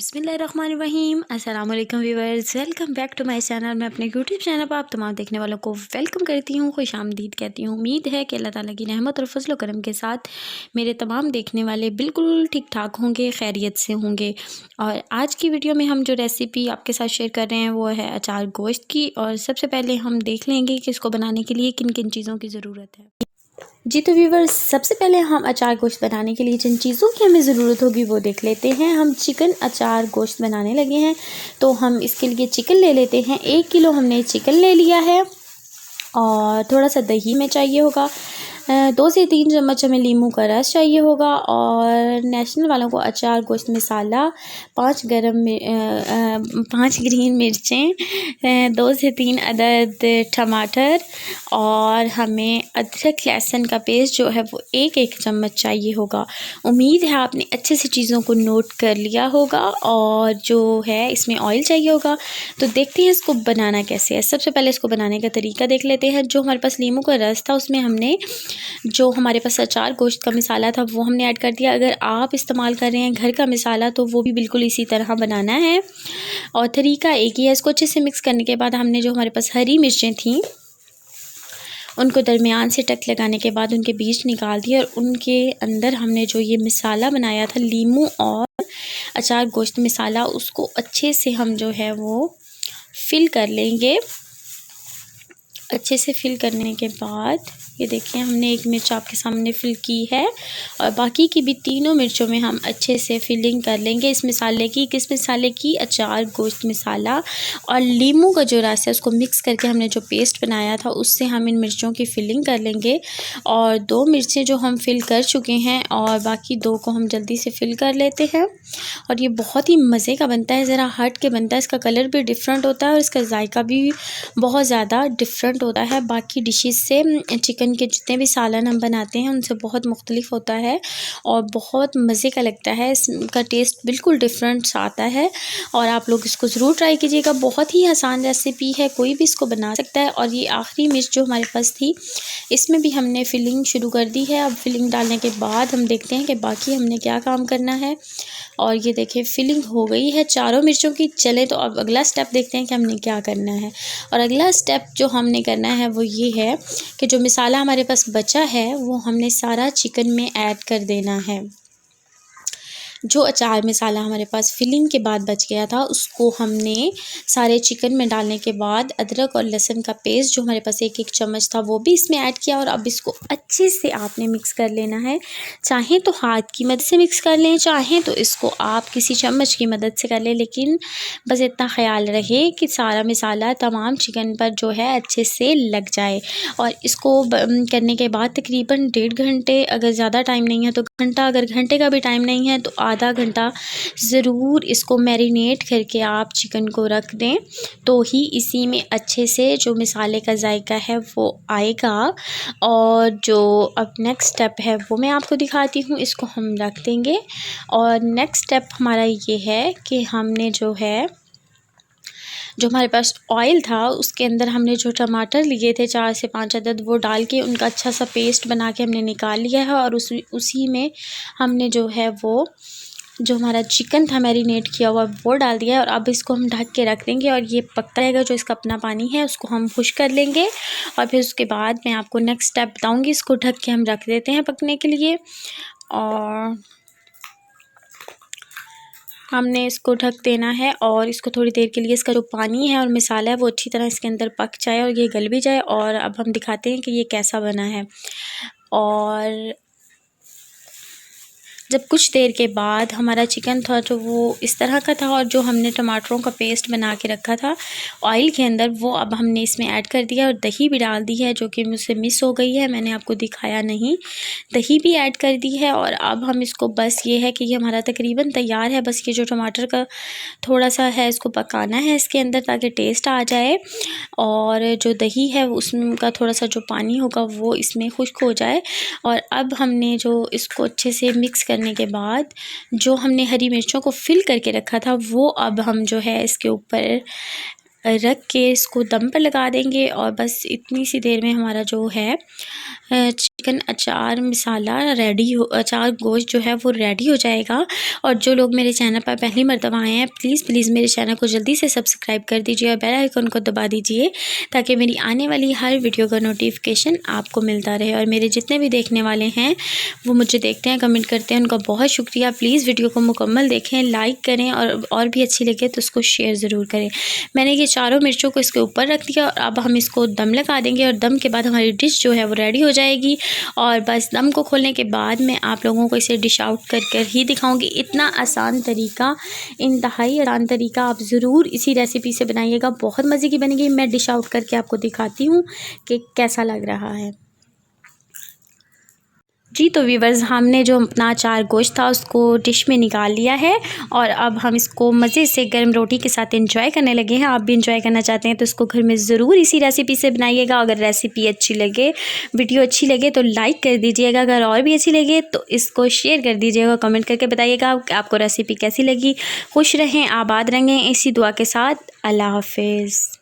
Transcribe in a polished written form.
बिस्मिल्लाहिर्रहमानिर्रहीम। अस्सलाम वालेकुम viewers, welcome back to my channel. मैं अपने यूट्यूब चैनल पर आप तमाम देखने वालों को वेलकम करती हूँ, खुश आमदीद कहती हूँ। उम्मीद है कि अल्लाह ताला की रहमत और फजल करम के साथ मेरे तमाम देखने वाले बिल्कुल ठीक ठाक होंगे, खैरियत से होंगे। और आज की वीडियो में हम जो रेसिपी आपके साथ शेयर कर रहे हैं वो है अचार गोश्त की। और सबसे पहले हम देख लेंगे कि इसको बनाने के लिए किन किन चीज़ों की ज़रूरत है। जी तो व्यूवर्स, सबसे पहले हम अचार गोश्त बनाने के लिए जिन चीज़ों की हमें ज़रूरत होगी वो देख लेते हैं। हम चिकन अचार गोश्त बनाने लगे हैं, तो हम इसके लिए चिकन ले लेते हैं। 1 किलो हमने चिकन ले लिया है और थोड़ा सा दही में चाहिए होगा। 2 से 3 चम्मच हमें लीमू का रस चाहिए होगा। और नेशनल वालों को अचार गोश्त मसाला 5 ग्रीन मिर्चें, 2 से 3 अदद टमाटर और हमें अदरक लहसुन का पेस्ट जो है वो 1 चम्मच चाहिए होगा। उम्मीद है आपने अच्छे से चीज़ों को नोट कर लिया होगा। और जो है इसमें ऑयल चाहिए होगा, तो देखते हैं इसको बनाना कैसे है। सबसे पहले इसको बनाने का तरीका देख लेते हैं। जो हमारे पास लीमू का रस था उसमें हमने जो हमारे पास अचार गोश्त का मसाला था वो हमने ऐड कर दिया। अगर आप इस्तेमाल कर रहे हैं घर का मसाला तो वो भी बिल्कुल इसी तरह बनाना है और तरीका एक ही है। इसको अच्छे से मिक्स करने के बाद हमने जो हमारे पास हरी मिर्चें थीं उनको दरमियान से टक लगाने के बाद उनके बीज निकाल दिए और उनके अंदर हमने जो ये मसाला बनाया था लीमू और अचार गोश्त मसाला, उसको अच्छे से हम जो है वो फिल कर लेंगे। अच्छे से फिल करने के बाद ये देखिए हमने 1 मिर्च आपके सामने फिल की है और बाकी की भी तीनों मिर्चों में हम अच्छे से फिलिंग कर लेंगे इस मसाले की। किस मसाले की? अचार गोश्त मसाला। और लीमू का जो रस है उसको मिक्स करके हमने जो पेस्ट बनाया था उससे हम इन मिर्चों की फिलिंग कर लेंगे। और 2 मिर्चें जो हम फिल कर चुके हैं और बाकी 2 को हम जल्दी से फिल कर लेते हैं। और ये बहुत ही मज़े का बनता है, ज़रा हट के बनता है। इसका कलर भी डिफरेंट होता है और इसका जायका भी बहुत ज़्यादा डिफरेंट होता है बाकी डिशेस से। चिकन के जितने भी सालन हम बनाते हैं उनसे बहुत मुख्तलिफ होता है और बहुत मज़े का लगता है। इसका टेस्ट बिल्कुल डिफरेंट आता है और आप लोग इसको ज़रूर ट्राई कीजिएगा। बहुत ही आसान रेसिपी है, कोई भी इसको बना सकता है। और ये आखिरी मिर्च जो हमारे पास थी इसमें भी हमने फिलिंग शुरू कर दी है। अब फिलिंग डालने के बाद हम देखते हैं कि बाकी हमने क्या काम करना है। और ये देखिए फिलिंग हो गई है चारों मिर्चों की। चले तो अब अगला स्टेप देखते हैं कि हमने क्या करना है। और अगला स्टेप जो हमने करना है वो ये है कि जो मसाला हमारे पास बचा है वो हमने सारा चिकन में ऐड कर देना है। जो अचार मसाला हमारे पास फिलिंग के बाद बच गया था उसको हमने सारे चिकन में डालने के बाद अदरक और लहसुन का पेस्ट जो हमारे पास 1 चम्मच था वो भी इसमें ऐड किया। और अब इसको अच्छे से आपने मिक्स कर लेना है। चाहें तो हाथ की मदद से मिक्स कर लें, चाहें तो इसको आप किसी चम्मच की मदद से कर लें, लेकिन बस इतना ख्याल रहे कि सारा मसाला तमाम चिकन पर जो है अच्छे से लग जाए। और इसको करने के बाद तकरीबन 1.5 घंटे, अगर ज़्यादा टाइम नहीं है तो घंटा, अगर घंटे का भी टाइम नहीं है तो आधा घंटा ज़रूर इसको मैरिनेट करके आप चिकन को रख दें, तो ही इसी में अच्छे से जो मसाले का जायका है वो आएगा। और जो अब नेक्स्ट स्टेप है वो मैं आपको दिखाती हूँ। इसको हम रख देंगे और नेक्स्ट स्टेप हमारा ये है कि हमने जो हमारे पास ऑयल था उसके अंदर हमने जो टमाटर लिए थे 4 से 5 अदद वो डाल के उनका अच्छा सा पेस्ट बना के हमने निकाल लिया है। और उसी में हमने जो है वो जो हमारा चिकन था मैरिनेट किया हुआ वो डाल दिया है। और अब इसको हम ढक के रख देंगे और ये पकता रहेगा। जो इसका अपना पानी है उसको हम खुश कर लेंगे और फिर उसके बाद मैं आपको नेक्स्ट स्टेप बताऊँगी। इसको ढक के हम रख देते हैं पकने के लिए और हमने इसको ढक देना है। और इसको थोड़ी देर के लिए इसका जो पानी है और मसाला है वो अच्छी तरह इसके अंदर पक जाए और ये गल भी जाए। और अब हम दिखाते हैं कि ये कैसा बना है। और जब कुछ देर के बाद हमारा चिकन था जो वो इस तरह का था और जो हमने टमाटरों का पेस्ट बना के रखा था ऑयल के अंदर वो अब हमने इसमें ऐड कर दिया और दही भी डाल दी है, जो कि मुझसे मिस हो गई है, मैंने आपको दिखाया नहीं। दही भी ऐड कर दी है और अब हम इसको बस ये है कि ये हमारा तकरीबन तैयार है। बस ये जो टमाटर का थोड़ा सा है इसको पकाना है इसके अंदर ताकि टेस्ट आ जाए और जो दही है उसका थोड़ा सा जो पानी होगा वो इसमें खुश्क हो जाए। और अब हमने जो इसको अच्छे से मिक्स करने के बाद जो हमने हरी मिर्चों को फिल करके रखा था वो अब हम जो है इसके ऊपर रख के इसको दम पर लगा देंगे और बस इतनी सी देर में हमारा जो है चिकन अचार मसाला रेडी हो, अचार गोश्त जो है वो रेडी हो जाएगा। और जो लोग मेरे चैनल पर पहली मर्तबा आए हैं प्लीज़ मेरे चैनल को जल्दी से सब्सक्राइब कर दीजिए और बेल आइकन को दबा दीजिए ताकि मेरी आने वाली हर वीडियो का नोटिफिकेशन आपको मिलता रहे। और मेरे जितने भी देखने वाले हैं वो मुझे देखते हैं, कमेंट करते हैं, उनका बहुत शुक्रिया। प्लीज़ वीडियो को मुकम्मल देखें, लाइक करें और भी अच्छी लगे तो उसको शेयर ज़रूर करें। मैंने ये चारों मिर्चों को इसके ऊपर रख दिया और अब हम इसको दम लगा देंगे और दम के बाद हमारी डिश जो है वो रेडी हो जाएगी। और बस दम को खोलने के बाद मैं आप लोगों को इसे डिश आउट कर ही दिखाऊंगी। इतना आसान तरीका, इंतहाई आसान तरीका, आप ज़रूर इसी रेसिपी से बनाइएगा, बहुत मज़े की बनेगी। मैं डिश आउट करके आपको दिखाती हूँ कि कैसा लग रहा है। जी तो व्यूवर्स, हमने जो अपना अचार गोश्त था उसको डिश में निकाल लिया है और अब हम इसको मज़े से गर्म रोटी के साथ एंजॉय करने लगे हैं। आप भी एंजॉय करना चाहते हैं तो इसको घर में ज़रूर इसी रेसिपी से बनाइएगा। अगर रेसिपी अच्छी लगे, वीडियो अच्छी लगे तो लाइक कर दीजिएगा। अगर और भी अच्छी लगे तो इसको शेयर कर दीजिएगा, कमेंट करके बताइएगा कि आपको रेसिपी कैसी लगी। खुश रहें, आबाद रहें, इसी दुआ के साथ अल्लाह हाफिज़।